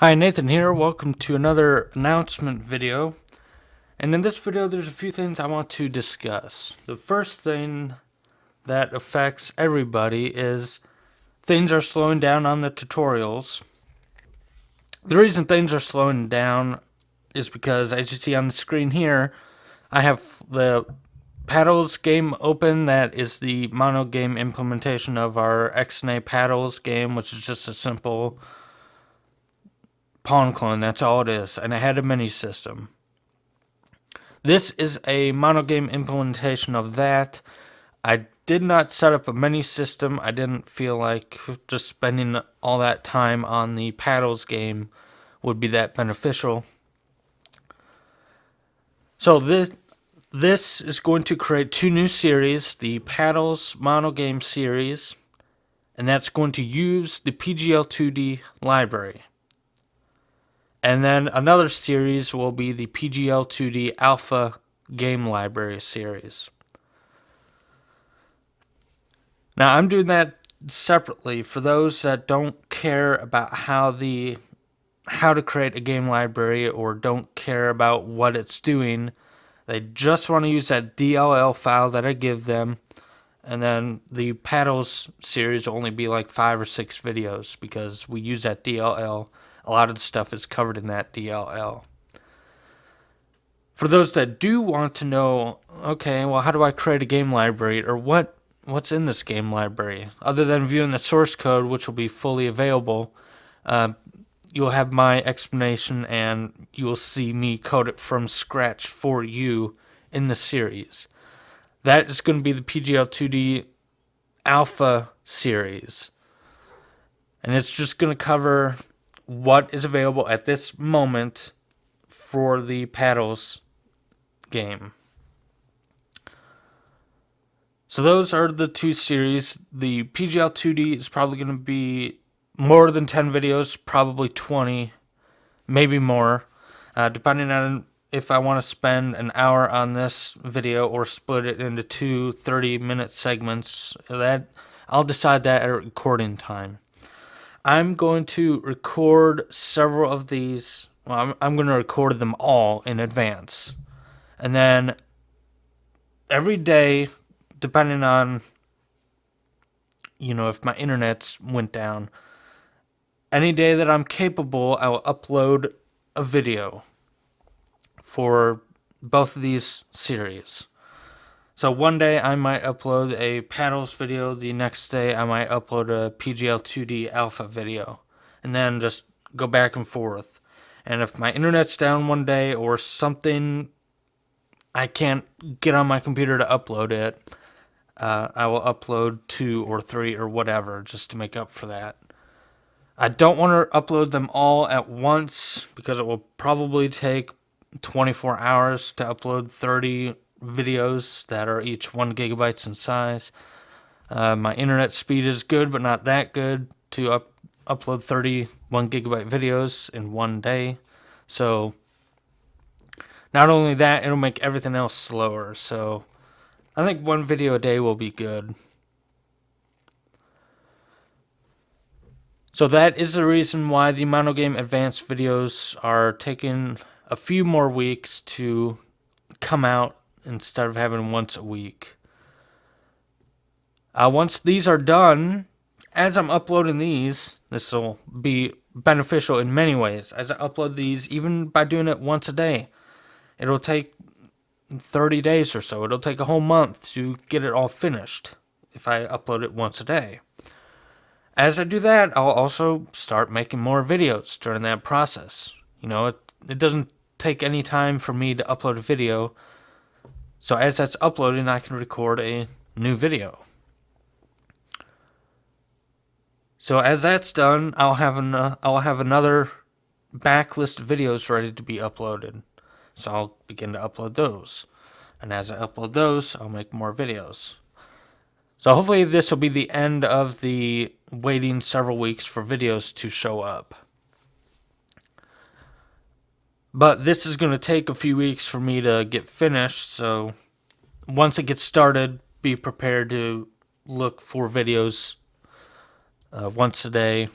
Hi, Nathan here. Welcome to another announcement video. And in this video, there's a few things I want to discuss. The first thing that affects everybody is things are slowing down on the tutorials. The reason things are slowing down is because, as you see on the screen here, I have the Paddles game open. That is the mono game implementation of our XNA Paddles game, which is just a simple pawn clone. That's all it is. And I had a mini system. This is a mono game implementation of that. I did not set up a mini system. I didn't feel like just spending all that time on the Paddles game would be that beneficial. So this is going to create two new series, the Paddles mono game series, and that's going to use the PGL2D library. And then another series will be the PGL2D Alpha Game Library series. Now, I'm doing that separately for those that don't care about how to create a game library or don't care about what it's doing. They just want to use that DLL file that I give them. And then the Paddles series will only be like 5 or 6 videos because we use that DLL. A lot of the stuff is covered in that DLL. For those that do want to know, okay, well, how do I create a game library, or what's in this game library? Other than viewing the source code, which will be fully available, you'll have my explanation and you'll see me code it from scratch for you in the series. That is going to be the PGL2D Alpha series. And it's just going to cover what is available at this moment for the Paddles game. So those are the two series. The PGL2D is probably going to be more than 10 videos, probably 20, maybe more, depending on if I want to spend an hour on this video or split it into two 30-minute segments. That I'll decide that at recording time. I'm going to record several of these. Well, I'm going to record them all in advance. And then every day, depending on, if my internet went down, any day that I'm capable, I will upload a video for both of these series. So one day I might upload a Paddles video, the next day I might upload a PGL2D Alpha video, and then just go back and forth. And if my internet's down one day or something, I can't get on my computer to upload it, I will upload 2 or 3 or whatever just to make up for that. I don't want to upload them all at once because it will probably take 24 hours to upload 30 videos that are each 1 gigabyte in size. My internet speed is good, but not that good to upload 31 gigabyte videos in one day. So not only that, it'll make everything else slower. So I think 1 video a day will be good. So that is the reason why the Mono Game Advanced videos are taking a few more weeks to come out instead of having once a week. Once these are done, as I'm uploading these, this will be beneficial in many ways. As I upload these, even by doing it once a day, it'll take 30 days or so. It'll take a whole month to get it all finished if I upload it once a day. As I do that, I'll also start making more videos during that process. It doesn't take any time for me to upload a video. So as that's uploading, I can record a new video. So as that's done, I'll have another backlist of videos ready to be uploaded. So I'll begin to upload those. And as I upload those, I'll make more videos. So hopefully this will be the end of the waiting several weeks for videos to show up. But this is going to take a few weeks for me to get finished, so once it gets started, be prepared to look for videos once a day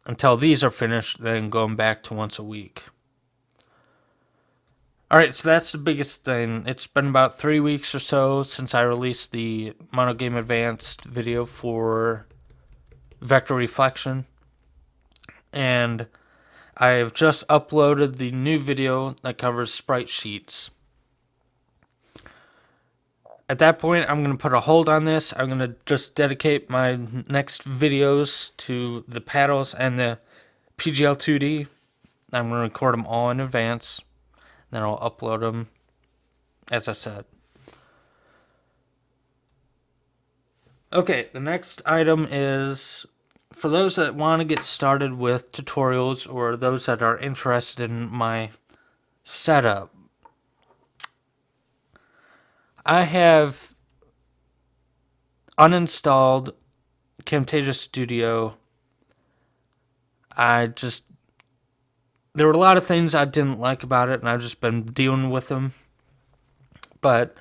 until these are finished, then going back to once a week. Alright, so that's the biggest thing. It's been about 3 weeks or so since I released the Monogame Advanced video for Vector Reflection. And I've just uploaded the new video that covers sprite sheets. At that point, I'm going to put a hold on this. I'm going to just dedicate my next videos to the paddles and the PGL 2D. I'm going to record them all in advance. Then I'll upload them, as I said. Okay, the next item is for those that want to get started with tutorials or those that are interested in my setup. I have uninstalled Camtasia Studio. There were a lot of things I didn't like about it, and I've just been dealing with them. But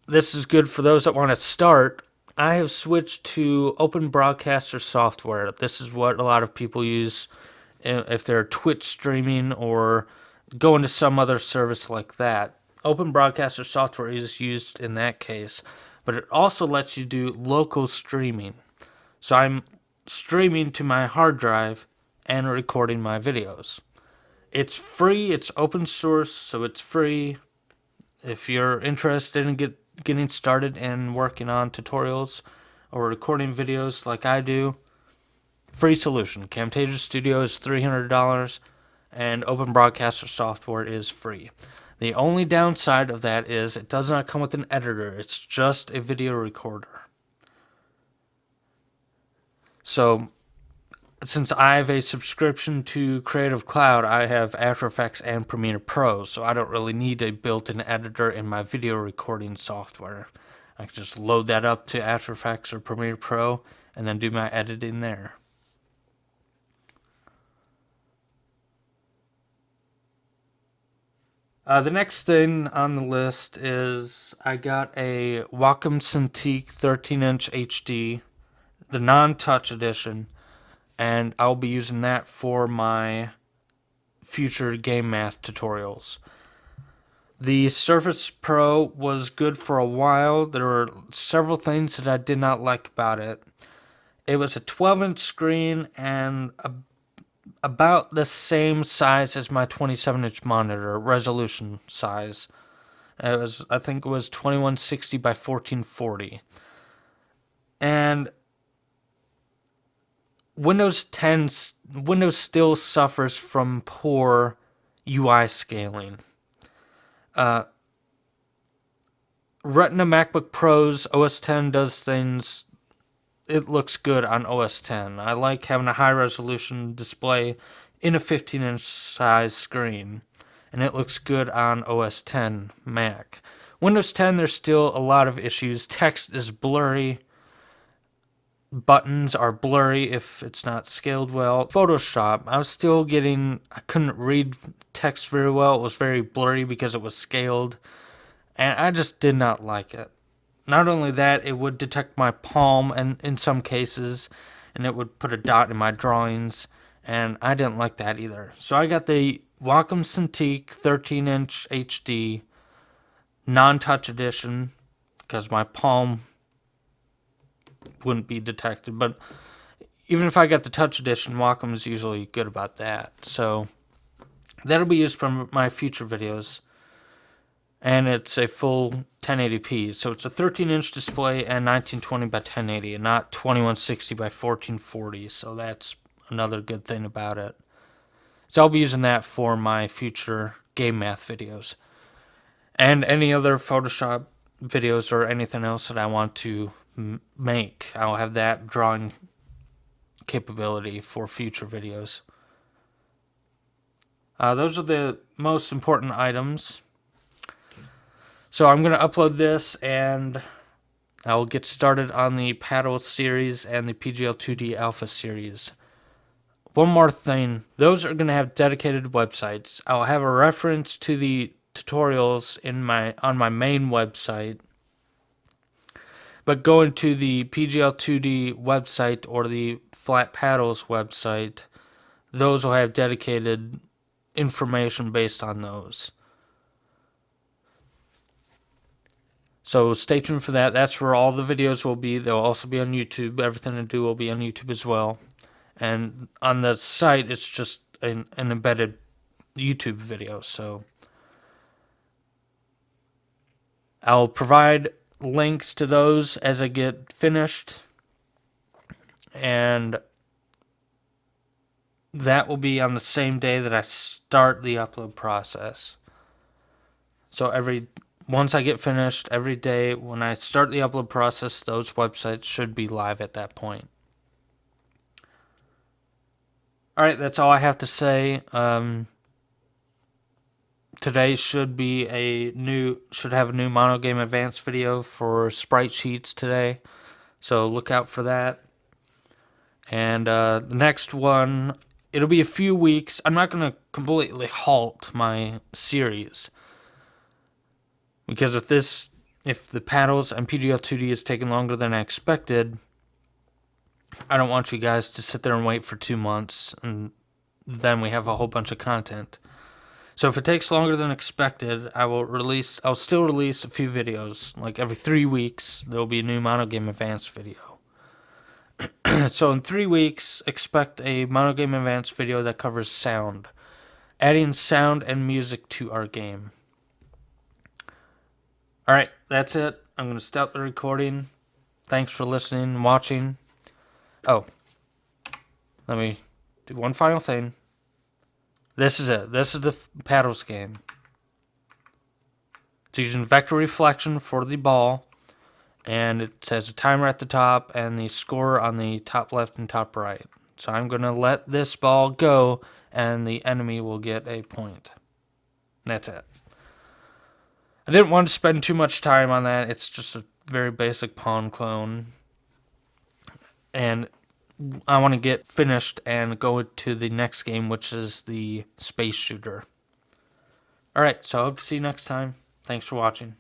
this is good for those that want to start. I have switched to Open Broadcaster software. This is what a lot of people use if they're Twitch streaming or going to some other service like that. Open Broadcaster software is used in that case, but it also lets you do local streaming. So I'm streaming to my hard drive and recording my videos. It's free, it's open source, so it's free. If you're interested in getting started and working on tutorials or recording videos like I do, free solution. Camtasia Studio is $300 and Open Broadcaster software is free. The only downside of that is it does not come with an editor. It's just a video recorder. So since I have a subscription to Creative Cloud, I have After Effects and Premiere Pro, so I don't really need a built-in editor in my video recording software. I can just load that up to After Effects or Premiere Pro and then do my editing there. The next thing on the list is I got a Wacom Cintiq 13-inch HD, the non-touch edition, and I'll be using that for my future game math tutorials. The Surface Pro was good for a while. There were several things that I did not like about it. It was a 12-inch screen and about the same size as my 27-inch monitor, resolution size. I think it was 2160 by 1440. And Windows still suffers from poor UI scaling. Retina MacBook Pro's OS X does things. It looks good on OS X. I like having a high resolution display in a 15-inch size screen, and it looks good on OS X Mac. Windows 10, there's still a lot of issues. Text is blurry. Buttons are blurry if it's not scaled well. Photoshop, I couldn't read text very well. It was very blurry because it was scaled, and I just did not like it. Not only that, it would detect my palm and in some cases, and it would put a dot in my drawings, and I didn't like that either. So I got the Wacom Cintiq 13-inch HD non-touch edition because my palm wouldn't be detected. But even if I got the touch edition, Wacom is usually good about that. So that'll be used for my future videos. And it's a full 1080p. So it's a 13-inch display and 1920 by 1080 and not 2160 by 1440. So that's another good thing about it. So I'll be using that for my future game math videos. And any other Photoshop videos or anything else that I want to make. I'll have that drawing capability for future videos. Those are the most important items. So I'm going to upload this and I'll get started on the Paddle series and the PGL 2D Alpha series. One more thing, those are going to have dedicated websites. I'll have a reference to the tutorials on my main website. But going to the PGL 2D website or the Flat Paddles website, those will have dedicated information based on those. So stay tuned for that. That's where all the videos will be. They'll also be on YouTube. Everything I do will be on YouTube as well. And on the site, it's just an embedded YouTube video. So I'll provide links to those as I get finished. And that will be on the same day that I start the upload process. So once I get finished, every day when I start the upload process, those websites should be live at that point. Alright, that's all I have to say. Today should have a new Mono Game Advanced video for sprite sheets today. So look out for that. And the next one, it'll be a few weeks. I'm not going to completely halt my series, because if the paddles and PGL 2D is taking longer than I expected, I don't want you guys to sit there and wait for 2 months and then we have a whole bunch of content. So if it takes longer than expected, I'll still release a few videos. Like every 3 weeks, there will be a new Mono Game Advanced video. So in 3 weeks, expect a Mono Game Advanced video that covers sound. Adding sound and music to our game. Alright, that's it. I'm going to stop the recording. Thanks for listening and watching. Oh, let me do one final thing. This is it. This is the paddles game. It's using vector reflection for the ball. And it says a timer at the top and the score on the top left and top right. So I'm going to let this ball go and the enemy will get a point. That's it. I didn't want to spend too much time on that. It's just a very basic pawn clone. And I want to get finished and go to the next game, which is the space shooter. Alright, so I hope to see you next time. Thanks for watching.